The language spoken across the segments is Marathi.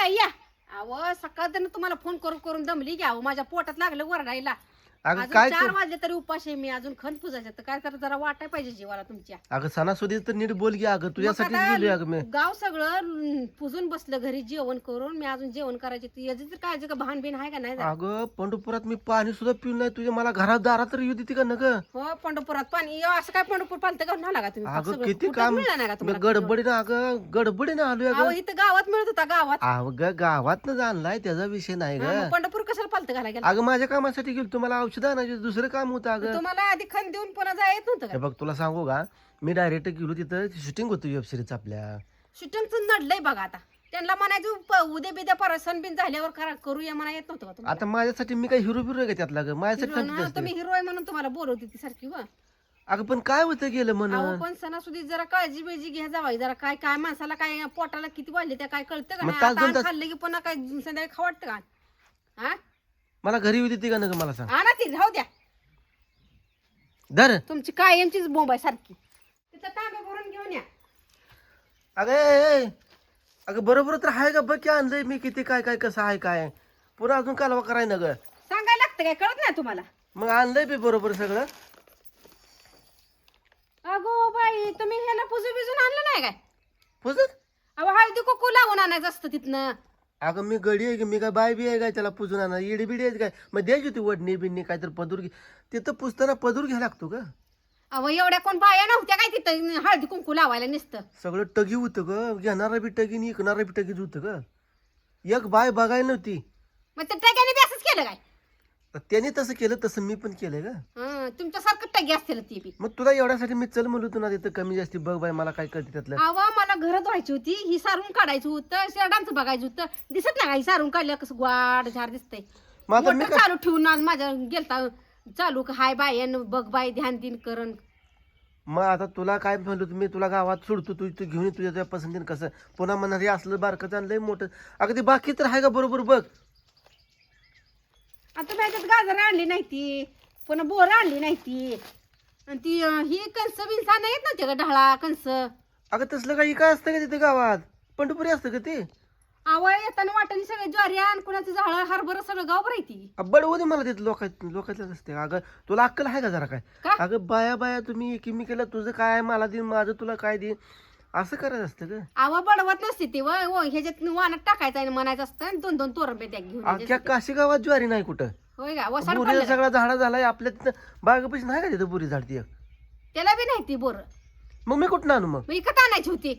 बाई या. अहो सकाळ तुम्हाला फोन करून दमली की अहो माझ्या पोटात लागलं वरडायला. अगं अजून काय 4 वाजले तरी उपाशी आहे मी. अजून खण पुजायचं तर काय तर जरा वाटाय पाहिजे जीवाला तुमच्या. अगं सणासुदीच तर नीट बोल की अगं तुझ्यासाठीच मग आता गेलोय अगं मी. गाव सगळं पुजून बसलं घरी जेवण करून. मी अजून जेवण करायचे ती याची तर काळजी का भान बिन आहे का नाही जरा? अगं पंढरपुरात मी पाणी सुद्धा पिऊन नाही तुझ्या मला घरात दारात तर येऊ देते का न ग? हो पंढरपुरात पाणी असं काय पंढरपूर पालतं का नाही लागा तुम्ही? अगं सगळं किती कुठंच काम मिळालं नाही का मी तुम्हाला? गडबडीनं अगं गडबडीनं आलोय अहो अगं. इथं गावात मिळत होता गावात. अगं गावात जाणलाय त्याचा विषय नाही हा, ग. मग पंढरपूर कशाला पालतं घाला गेला? अगं माझ्या कामासाठी गेलो तुम्हाला औषध आणायचे दुसरं काम होतं अगं. तुम्हाला आधी खण देऊन पुन्हा जायला येत नव्हतं हे का? बघ तुला सांगू का मी डायरेक्ट गेलो तिथं शूटिंग होतं वेब सिरीज आपल्या. शूटिंगचं नडलंय बघा आता. त्यांना म्हणायचं उद्या बिद्या परत सणबिन झाल्यावर करूया म्हणा येत नव्हतं का तुम्हाला? आता माझ्यासाठी मी काही हिरो बिरो आहे का त्यातला ग माझ्यासाठी हिरो थांबत ना, असते. तुम्ही हिरो आहे म्हणून तुम्हाला बोलवते ती सारखी व. अगं पण काय होतं गेलं अहो म्हणून पण सणासुदी जरा काळजी बिळजी घ्या जावाई. जरा काय काय माणसाला काय पोटाला किती वाढले त्या काय कळतं का मग नाही? तास आता दोन अन्न तास- खाल्लं की पुन्हा काय संध्याकाळी खाऊ वाटतं का? हा मला घरी येऊ देते का न ग मला सांग. आणा ती राहू द्या. धर तुमची कायमचीच बोंब आहे सारखी. तिथं तांबे भरून घेऊन या. अगं ए, ए. अगं बरोबर तर आहे का बघ की आणलंय मी किती काय काय कसं आहे काय पुन्हा अजून कालवा कराय ना ग. सांगायला लागतं काय कळत नाही तुम्हाला? मग आणलंय बी बरोबर सगळं. अगो बाई तुम्ही ह्याला पुजू बिजून आणलं नाही काय? पुजत अहो हळदी कुकू लावून आणायचं असतं तिथनं. अगं मी गडी आहे की मी काय बाय बी आहे काय त्याला पुजून आणा इडी बिडी आहे काय मग द्यायची होती वडणी बिडणी काय तर पदूर घे तिथं पुजताना पदूर घ्यायला लागतो का. अहो एवढ्या कोण बाया नव्हत्या काय तिथं हळदी कुंकू लावायला नुसतं? सगळं टगी होतं ग घेणारा बी टगी आणि इकणारा बी टगीच होतं ग. एक बाय बघायला नव्हती. मग त्या टग्याने बी असंच केलं काय? तर त्याने तसं केलं तसं मी पण केलंय ग. हं, तुमच्यासारखं टगी असतील ती बी. मग तुला एवढ्यासाठी मी चल म्हणलो तू ना तिथं कमी जास्ती बघ बाय मला काय कळते त्यातलं. अहो मला घर धुवायची होती ही सारून काढायचं होतं शेडांचं बघायचं होतं. दिसत नाही का ही सारून काढल्या कसं ग्वाड झाड दिसतंय. मग आता मी मोटर चालू ठेवून आज माझ्या गेलता चालू का हाय बाय बघ बाय ध्यान दिन करण. मग आता तुला काय म्हणलो मी तुला गावात सोडतो तू तू घेऊन ये तुझ्या तुझ्या पसंतीने कसं पुन्हा म्हणणार हे असलं बारकं आणलंय मोठं. अगं ते बाकी तर आहे का बरोबर बघ. आता त्याच्यात गाजर आणली नाही ती पुन्हा बोर आणली नाही ती आणि ती ही कणस बिनसा नाही येत नव्हते का ढाळा कणस. अगं तसलं काही काय असतं का तिथे गावात पंढरपुरी असतं का ते. आवळ येताना वाटाने सगळे ज्वारी आण कुणाचं झाड हरभर सगळं गाव भरायची. बडवू दे मला तिथे लोकांच्याच असते. अगं तुला अक्कल आहे का जरा काय. का? अगं बाया बाया तुम्ही एकीमेकीला तुझं काय मला देईन माझं तुला काय देईन असं करायचं असतं का. आवा बडवत नसते ती व ह्याच्यात वानात टाकायचं आणि म्हणायचं असतं आणि 2-2 तोरंबे त्या घेऊन यायचे अख्ख्या असते. काशी गावात ज्वारी नाही कुठं. होय का वसाड बुरीला पडलं का? सगळा झाडा झालाय आपल्या तिथं बागेपाशी नाही का तिथं बुरी झाड ती. त्याला बी नाही ती बोर मग मी कुठं आणू मग. मग इकत आणायची होती.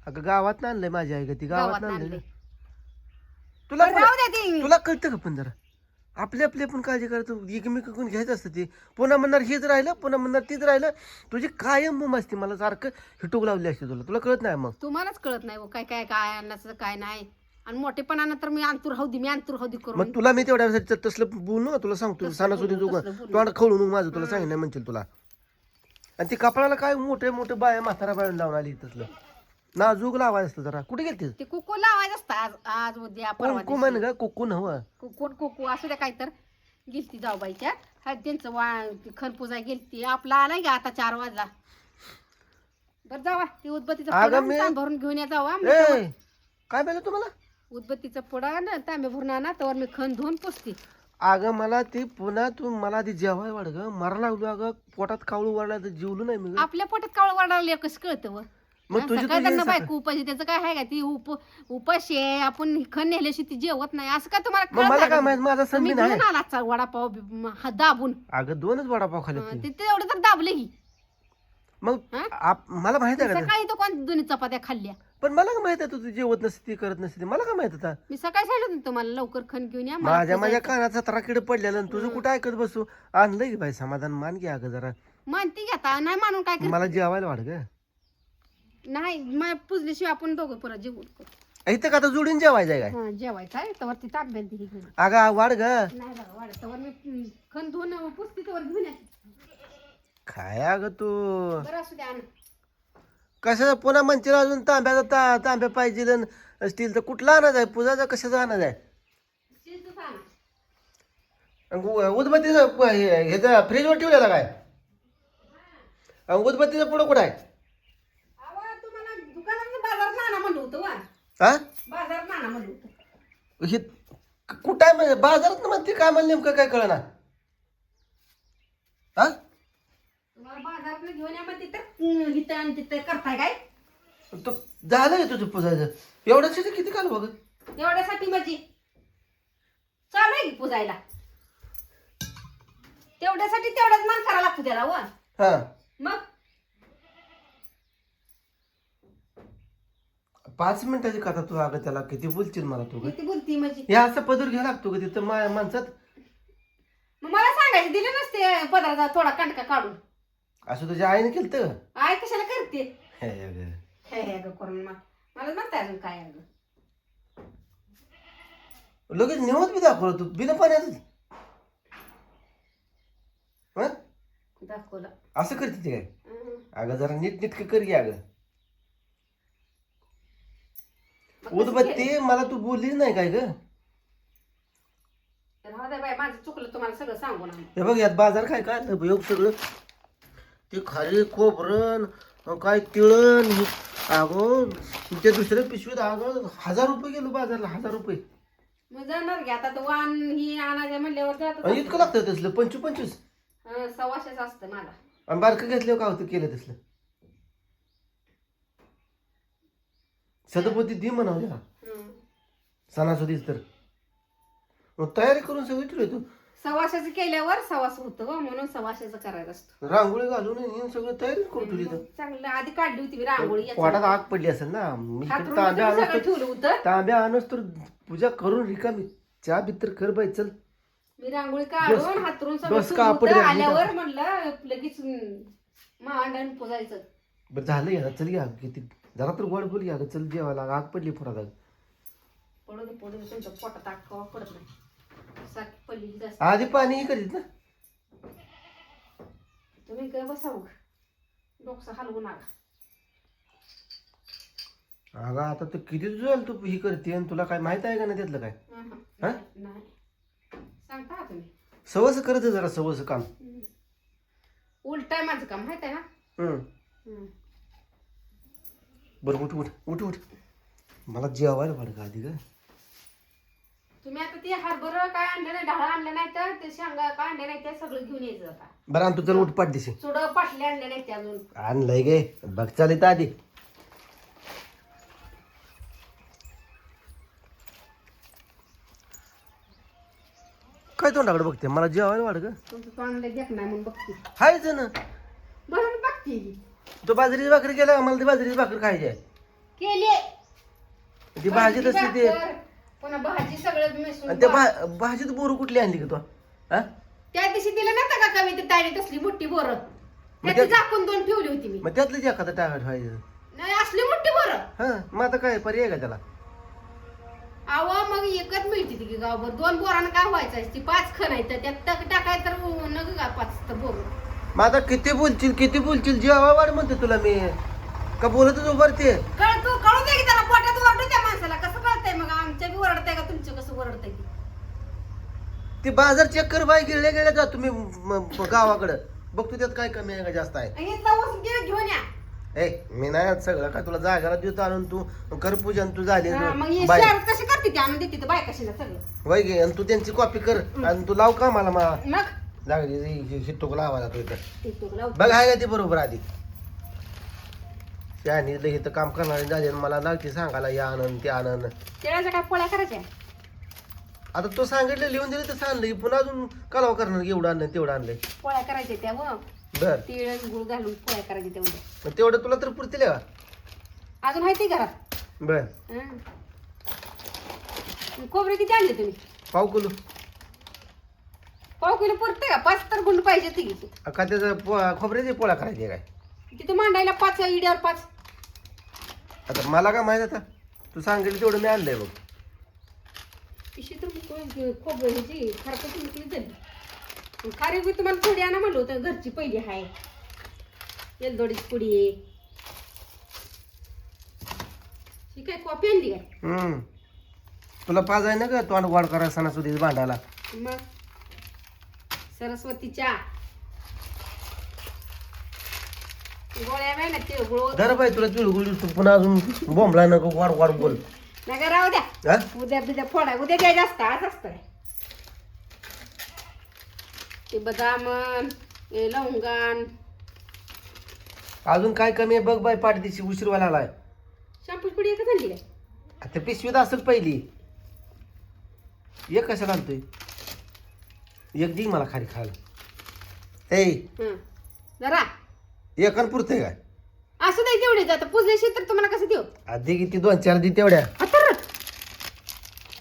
अगं गावात आणलंय माझी आई का ती गावात गावात आणलंय. आणलंय. तुला बरं, राहू द्या ती. तुला कळतं का पण जरा आपली आपली पण काळजी करतो एकमेकांकडून घ्यायचं असतं ते. पुन्हा म्हणणार हेच राहिलं पुन्हा म्हणणार तीच राहिलं. तुझी कायम मम असते मला सारखं हिटोक लावली असते तुला कळत नाही मग. तुम्हालाच कळत नाही हो, काय काय काय आणण्याचं काय नाही. आणि मोठेपणानं तर मी अंतूर हौदी करून मग तुला मी तेवढ्या तसलं बोलू ना तुला सांगतो सणासुदी तू तोंड खवळून माझं तुला सांगितलं म्हणशील तुला. आणि ती कपाळाला काय मोठे मोठे बाया म्हातारा बाया लावून आली तसलं नाजूक लावायचं असतं जरा. कुठे गेलती ते कुकू लावायचं असतं आज आज उद्या परवा कुंकू म्हण ग कुकू नव्ह. कोण कुकू असू द्या काय तर गेलती जाऊबाईच्या त्यांचं खण पुजा गेलती. आपला आलाय का आता 4 वाजला. बरं जावा ती उदबत्तीचं अगं पुडा तांबे भरून घेऊन या जावा. ए काय पाहिजे तुम्हाला. उदबत्तीचं पुडा ना तांबे भरून आणा तर मी खण धुवून पुसते. अगं मला ती पुन्हा तू मला आधी जेवाय वाढ ग मरा लागलो अगं पोटात कावळू वाढला तर जेवलो नाही मी ग. आपल्या पोटात कावळ वाढायला कसं कळतं व. मग तुझी सकाळी तुझी त्यांना बायको उपाशी त्याचं काय आहे का ती उपाशी आहे आपण खण नेल्याशी ती जेवत नाही असं काय तुम्हाला मग कळत मला नाही काय का? माहित माझा तुम्ही संधी नाही. घेऊन आला आजचा वडापाव दाबून. अगं 2च वडापाव खाल्ले हं, ती. ते तेवढं तर दाबले की मग हा? मला माहित आहे का ते? सकाळी तर कोण 2 चपात्या खाल्ल्या. पण मला काय माहित आहे तू जेवत नसते ती करत नसते मला काय माहित होता. मी सकाळी सांगितलं होतं तुम्हाला लवकर खण घेऊन या मला माझ्या पुजायचं. कानाचा तराकीड पडलेला आणि तुझं कुठं ऐकत बसू. आणलंय की बाई समाधान मान घ्या अगं जरा. मानती घेता नाही मानून काय कर मला जेवायला वाढ ग. नाही मग पुजल्याशिवाय आपण दोघं परत जेवण करू. इथं का आता जोडून जेवायचं आहे काय. हं, जेवायचं आहे तर ती तांब्याला दिली घेऊन. अगं वाढ ग. नाही बाबा वाढत तर मी खण धुवून पुसते तर घेऊन या. काय अगं तू बरं असू द्या आण. कशाचा पुन्हा म्हणशील अजून तांब्याचा तांब्या पाहिजे स्टीलचा कुठला आणायचा आहे पूजाचा कशाचा आणायचा आहे. शिजतच आणा. उदबत्तीचं ह्याचा फ्रीजवर ठेवलेला काय. उदबत्तीचं पुढं कुठं आहे. अहो, तुम्हाला दुकानात बाजारात आणा म्हणलं होतं वा. हा बाजारात नाना म्हणलं होतं. हे कुठं आहे म्हणजे बाजारात ना म्हणते काय मला नेमकं काय कळना हा तुम्हाला बाजारात घेऊन या म्हणते तर इथं आणि तिथं करताय काय तो झालं का तुझं पुजायचं एवढ्यासाठी किती काल बघ एवढ्यासाठी म्हणजे चालू आहे की पुजायला तेवढ्यासाठी तेवढाच मान करायला लागतो त्याला व हा मग 5 मिनिटाची कथा तू अगं त्याला किती बोलशील मला तू ग किती बोलती म्हणजे हे असं पदर घ्या लागतो का तिथं माणसात मग मला सांगायचं दिले नसते पदार्थ थोडा कंटका काढून असं तुझ्या आईने केलं तर आय कशाला करते हे अगं. हे अगं करून मला म्हणताय अजून काय अगं लगेच निवत बी दाखवलं तू बिना पाण्यात दाखवलं असं करते ते काय अगं जरा नीट नीटकं कर घ्या अगं उदबत्ती मला तू बोललीच नाही काय ग राहू दे बाई माझं चुकलं तुम्हाला सगळं सांगून आम्ही. हे बघ यात बाजार काय काय योग सगळं ते खाली खोबरण काय तिळण अगं त्या दुसऱ्या पिशवीत अगं 1000 रुपये गेलो बाजारला 1000 रुपये मग जाणार की आता तो वाण ही आणायच्या म्हणल्यावर जात आणि इतकं लागतं तसलं 25 सव्वाशेच असतं मला आणि बारकं घेतल्यावर काय होतं केलं तसलं सदपती दी म्हणावं जरा सणासुदीच तर मग तयारी करून सगळी ठेवली तू सव्वाशेचं केल्यावर सव्वाशे होतं ग म्हणून सव्वाशेचं करायचं असतं रांगोळी घालून आणि सगळं तयारी करून ठेवली तर चांगलं आधी काढली होती मी रांगोळी याच्यावर. पोटात आग पडली असेल ना मी इकडे हातरून तांब्या सगळं आणस ठेवलं होतं तांब्या आणस तर पूजा करून रिकामी चहा बितर कर बाई चल मी रांगोळी काढून हातरून सगळं डोस ठेवलं कापड होतं. घातली आल्यावर म्हणलं लगेच मांडण पुजायचं बरं झालं या चल घ्या किती जरा तर गोड बोल घ्या चल जेवायला आग पडली पोटात पडू दे तुमच्या पोटात आग कवा पडत नाही सारखी पडली जास्त आधी पाणी करीत ना तुम्ही काय बसाव डोकसा हलवू नका अगं आता तर किती जुळेल तू ही करते आणि तुला काय माहित आहे का नाही त्यातलं काय हा? नाही सांगता तुम्ही सवस करत जा जरा सवस काम उलट आहे माझं काम माहित आहे ना बरं उठ उठ उठ उठ मला जेवायला वाढ का आधी ग तुम्ही आता ते हरभर काय आणलं नाही ढाळा आणलं नाही तर ते शेंगा काय आणले नाही ते सगळं घेऊन यायचं आता बरं आणि तू चल उठ पाठ दिसे चुड पाटले आणले नाही ते अजून आणलंय गे बघ चालित आधी काय तोंडाकडे बघते मला जेवायला वाढ ग तुमचं तोंडले देख नाही म्हणून बघते हायच ना बरोबर बघते तो बाजरीची भाकरी केला मला ती बाजरीची भाकरी खायची आहे केले ती भाजी तसली ते पुन्हा भाजी सगळं मिसळून आणि त्या भाजीत बोरू कुठली आणली का तू हा त्या दिवशी दिलं नव्हतं का कमी ते ताईने तसली मोठी बोरं त्याची झाकून 2 ठेवली होती मी मग त्यातलं जे एखादं टाका ठेवायचं नाही असली मोठी बोरं हा मग आता काय पर्याय का त्याला आव मग एकच मिळते ती गावभर 2 बोरानं काय व्हायचं ती 5 खण आहे तर त्यात टक टाकाय तर नग का 5 तर बोर मग आता किती बोलशील जेवा वाढ म्हणते तुला मी का बोलतच उभारते कळू दे की त्याला पोटात ओरडू त्या माणसाला कसं कळतंय मग आमच्या बी ओरडतंय का तुमचं कसं ओरडतंय ती बाजार चेक कर बाई गेल्या जा तुम्ही गावाकडं बघतो त्यात काय कमी आहे का जास्त आहे हे जाऊन घेऊन या ए मी नाही सगळं काय तुला जागाला देतो आणून तू कर पूजन तू झाली हा, मग हे बाय शहरात कशी करते ती आणून देते बाय कशाला सगळं वय घे आणि तू त्यांची कॉपी कर आणि तू लाव का मला मग लागली शिट्टोक लावायला तू इथं ते तुला बघ आहे का ती बरोबर आधी त्याने इथं काम करणारे झाले मला लागते सांगायला या आनंद ते आनंद तिळाच्या काय पोळ्या करायच्या आता तो सांगितलं लिहून दिलं तसं आणलं पुन्हा अजून कालवा करणार एवढं आणलं तेवढं आणलंय पोळ्या करायच्या त्या व बर तिळ गुळ घालून पोळ्या करायच्या तेवढ्या मग तेवढं तुला तर पुरतील का अजून आहे ती घरात बर खोबरे किती आणले तुम्ही पाव किलो पाव किलो पुरते का 5 तर गुंड पाहिजे ती का त्याचं खोबऱ्याची पोळ्या करायची काय तिथं मांडायला 5 इड्यावर 5 आता मला काय माहित आता तू सांगितलं तेवढं मी आणलंय बघ पिशी तर खोबरं ह्याची खारकं तुम्ही झाली खारी बी तुम्हाला थोडी आणा म्हणलं होतं घरची पहिली आहे येलदोडीची पुडी आहे ही काय कॉपी आणली काय तुला पाच आहे ना का तोंड वाढ करा सणासुदीच भांडायला मग सरस्वतीच्या गोळ्या नाही ना ते गोळ धर बाई तुला तिळगुळ पुन्हा अजून बोंबला नको वाढ वाढ बोल नाही का राहू द्या. हा? उद्या बिद्या फोडा. उद्या द्यायचं असतं, आज असतं काय. ते बदामन हे लवंगान. अजून काय कमी आहे बघ बाय पाठीशी उशीर व्हायला आलाय. शॅम्पूची पुडी एकच आणली काय. आता पिशवीत असेल पहिली. एक कशाला आणतोय. एक दे मला खाली खायला. ए हं. जरा एकान पुरतंय काय. असं नाही तेवढेच. आता पुजल्याशी तर तुम्हाला कसं देऊ. आधी किती 2-4 दे तेवढ्या. आता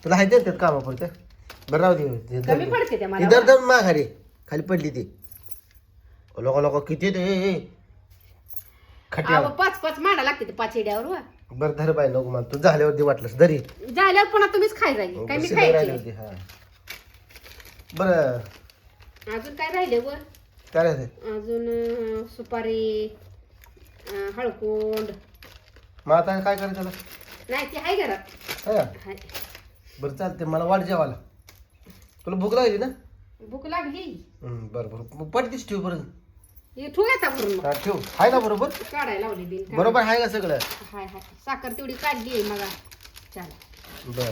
तुला हाय देतात कामा पुरत्या. बरं राहू दे. कमी पडते त्या मला. दर दर माघारी खाली पडली ती. लोक लोक किती ते खट्या. अहो 5-5 मांडा लागते ते 5 एड्यावर वा. बरं धर बाय नको मला तू झाल्यावरती वाटलंस दरी. झाल्यावर पुन्हा तुम्हीच खाय जाईल. काय मी शिल्लक राहिली खायची. होती हा. बरं अजून काय राहिले वर. काय राहते अजून सुपारी हळकुंड. मग आता काय करायचं त्याला. नाही ते आहे घरात. हा हाय. बरं चालते मला वाट जेवायला. तुला भूक लागली ना. भूक लागली. बरं बरं मग पडतीस ठेव बरं. हे ठेवू येता भरून मग. हा ठेव हाय ना बरोबर. काढायला लावली बिन. बरोबर आहे का सगळं. हाय हाय. साखर तेवढी काढली आहे मग. चला. बरं